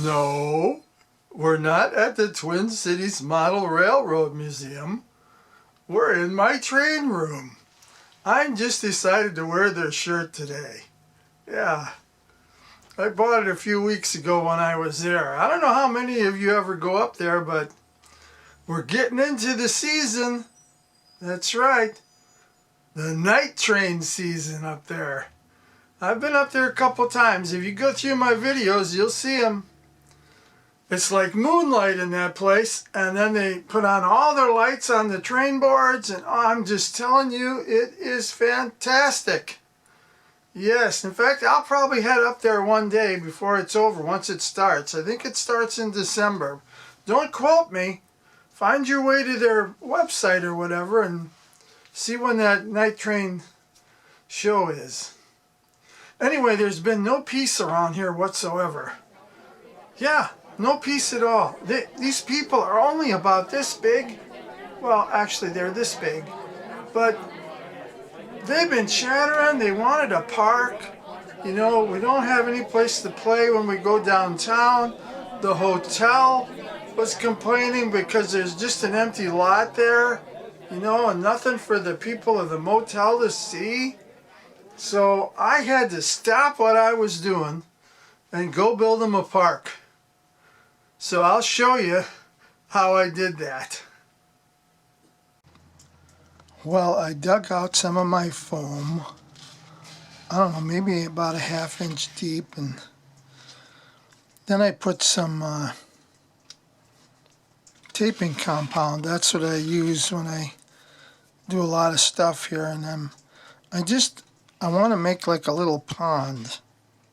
No, we're not at the Twin Cities Model Railroad Museum. We're in my train room. I just decided to wear this shirt today. Yeah, I bought it a few weeks ago when I was there. I don't know how many of you ever go up there, but we're getting into the season. That's right, the night train season up there. I've been up there a couple times. If you go through my videos, you'll see them. It's like moonlight in that place, and then they put on all their lights on the train boards, and I'm just telling you, it is fantastic. Yes, in fact, I'll probably head up there one day before it's over, once it starts. I think it starts in December. Don't quote me. Find your way to their website or whatever and see when that night train show is. Anyway, there's been no peace around here whatsoever. Yeah, no peace at all. These people are only about this big. Well, actually, they're this big. But they've been chattering. They wanted a park. You know, we don't have any place to play when we go downtown. The hotel was complaining because there's just an empty lot there, you know, and nothing for the people of the motel to see. So I had to stop what I was doing and go build them a park. So I'll show you how I did that. Well, I dug out some of my foam. I don't know, maybe about a ½ inch deep, and then I put some taping compound. That's what I use when I do a lot of stuff here, and I want to make like a little pond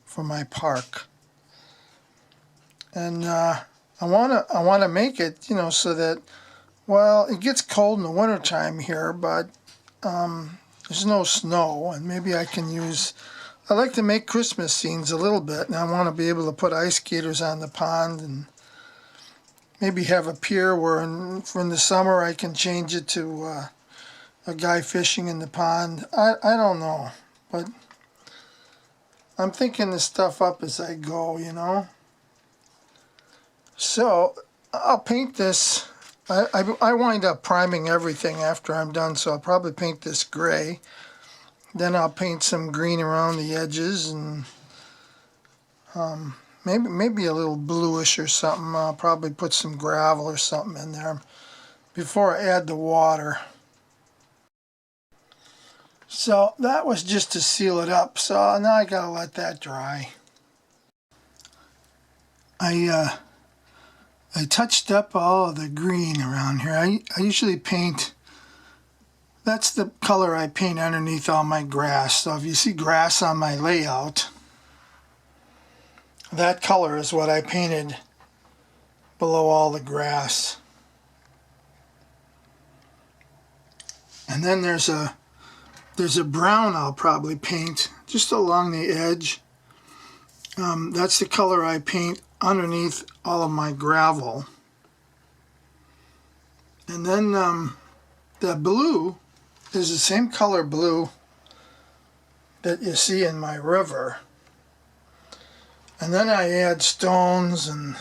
for my park, and I want to make it, you know, so that, well, it gets cold in the wintertime here, but there's no snow, and maybe I like to make Christmas scenes a little bit, and I want to be able to put ice skaters on the pond and maybe have a pier where in the summer I can change it to a guy fishing in the pond. I don't know, but I'm thinking this stuff up as I go, you know. So I'll paint this. I wind up priming everything after I'm done, so I'll probably paint this gray. Then I'll paint some green around the edges, and maybe a little bluish or something. I'll probably put some gravel or something in there before I add the water. So that was just to seal it up. So now I gotta let that dry. I touched up all of the green around here. I usually paint, that's the color I paint underneath all my grass. So if you see grass on my layout, that color is what I painted below all the grass. And then there's a brown I'll probably paint just along the edge. That's the color I paint underneath all of my gravel. And then the blue is the same color blue that you see in my river. And then I add stones and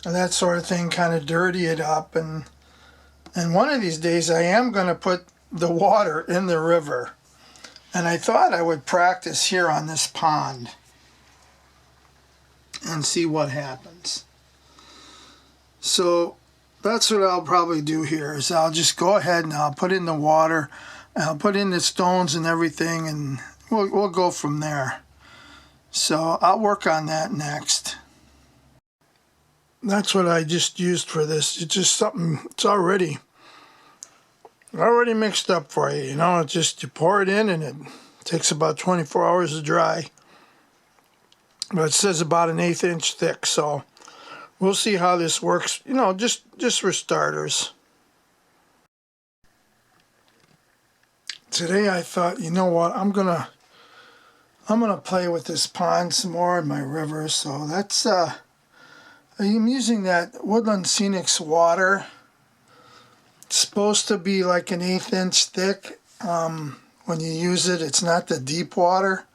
that sort of thing, kind of dirty it up. And one of these days I am going to put the water in the river. And I thought I would practice here on this pond and see what happens. So that's what I'll probably do here, is I'll just go ahead and I'll put in the water, and I'll put in the stones and everything, and we'll go from there. So I'll work on that next. That's what I just used for this. It's just something, it's already mixed up for you, you know. It's just, you pour it in and it takes about 24 hours to dry. But it says about an 1/8 inch thick, so we'll see how this works, you know, just for starters. Today I thought, you know what, I'm gonna play with this pond some more in my river. So that's I'm using that Woodland Scenics water. It's supposed to be like an 1/8 inch thick when you use it. It's not the deep water,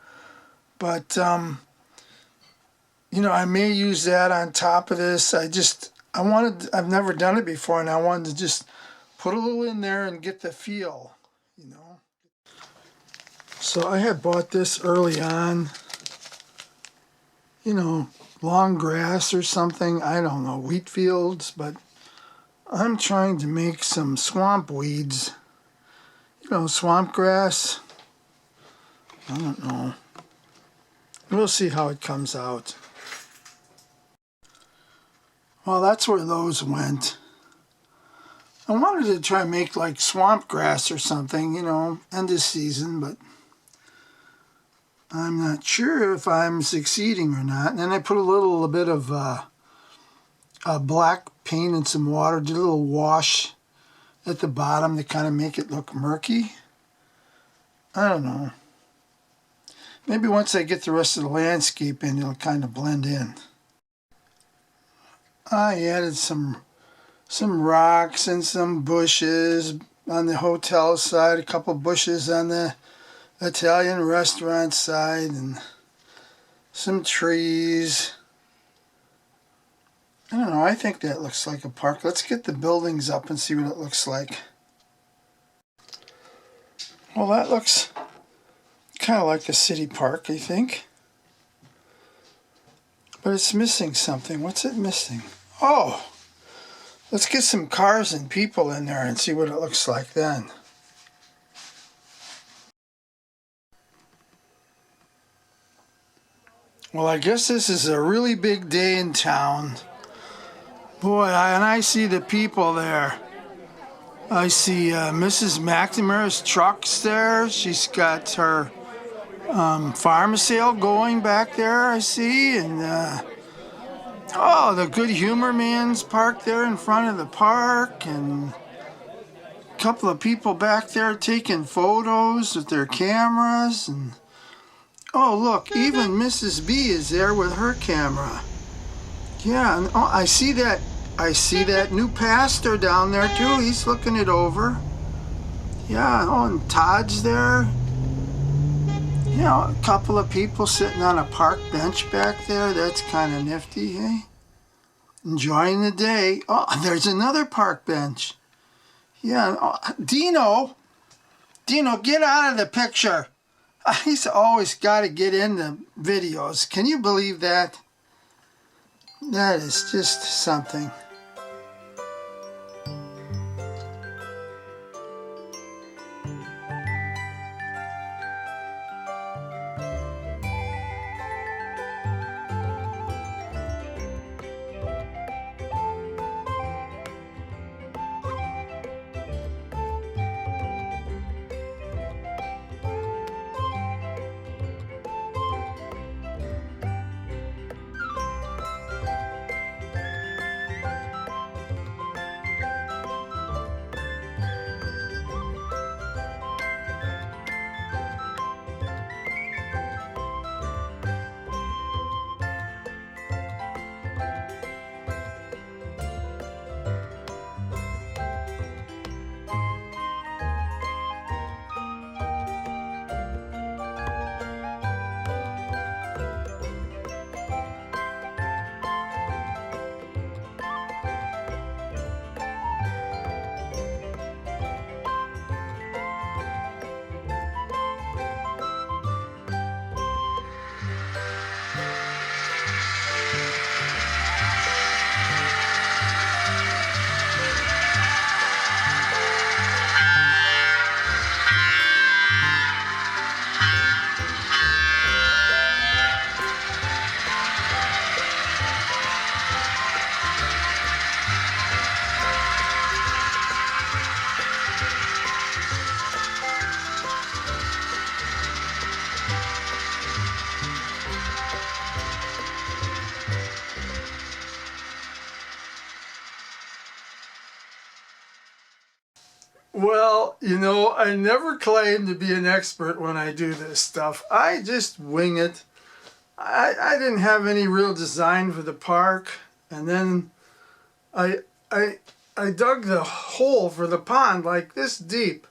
but You know, I may use that on top of this. I've never done it before, and I wanted to just put a little in there and get the feel, you know. So I had bought this early on, you know, long grass or something. I don't know, wheat fields, but I'm trying to make some swamp weeds. You know, swamp grass. I don't know. We'll see how it comes out. Well, that's where those went. I wanted to try and make like swamp grass or something, you know, end of season, but I'm not sure if I'm succeeding or not. And then I put a little bit of black paint and some water, did a little wash at the bottom to kind of make it look murky. I don't know. Maybe once I get the rest of the landscape in, it'll kind of blend in. I added some rocks and some bushes on the hotel side, a couple bushes on the Italian restaurant side, and some trees. I don't know, I think that looks like a park. Let's get the buildings up and see what it looks like. Well, that looks kind of like a city park, I think. But it's missing something. What's it missing? Oh! Let's get some cars and people in there and see what it looks like then. Well, I guess this is a really big day in town. Boy, and I see the people there. I see Mrs. McNamara's trucks there. She's got her farm sale going back there, I see. And oh, the Good Humor Man's parked there in front of the park. And a couple of people back there taking photos with their cameras. And oh, look, even Mrs. B is there with her camera. Yeah, and oh, I see that new pastor down there too. He's looking it over. Yeah, oh, and Todd's there. You know, a couple of people sitting on a park bench back there. That's kind of nifty, eh? Enjoying the day. Oh, there's another park bench. Yeah, oh, Dino, get out of the picture. He's always got to get in the videos. Can you believe that? That is just something. Well, you know, I never claim to be an expert when I do this stuff. I just wing it. I didn't have any real design for the park, and then I dug the hole for the pond like this deep.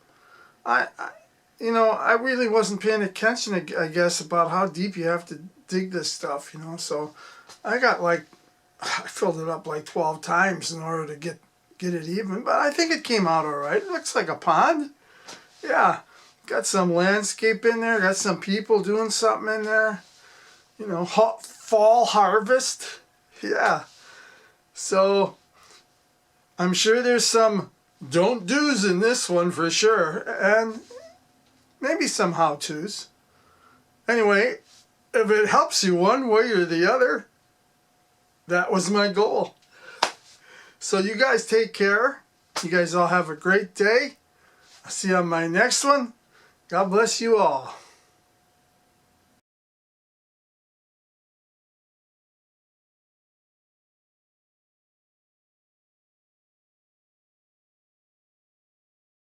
You know, I really wasn't paying attention, I guess, about how deep you have to dig this stuff, you know. So I got like, I filled it up like 12 times in order to get it even, but I think it came out all right. It looks like a pond. Yeah, got some landscape in there, got some people doing something in there. You know, fall harvest. Yeah. So I'm sure there's some don't do's in this one for sure, and maybe some how to's. Anyway, if it helps you one way or the other, that was my goal. So you guys take care. You guys all have a great day. I'll see you on my next one. God bless you all.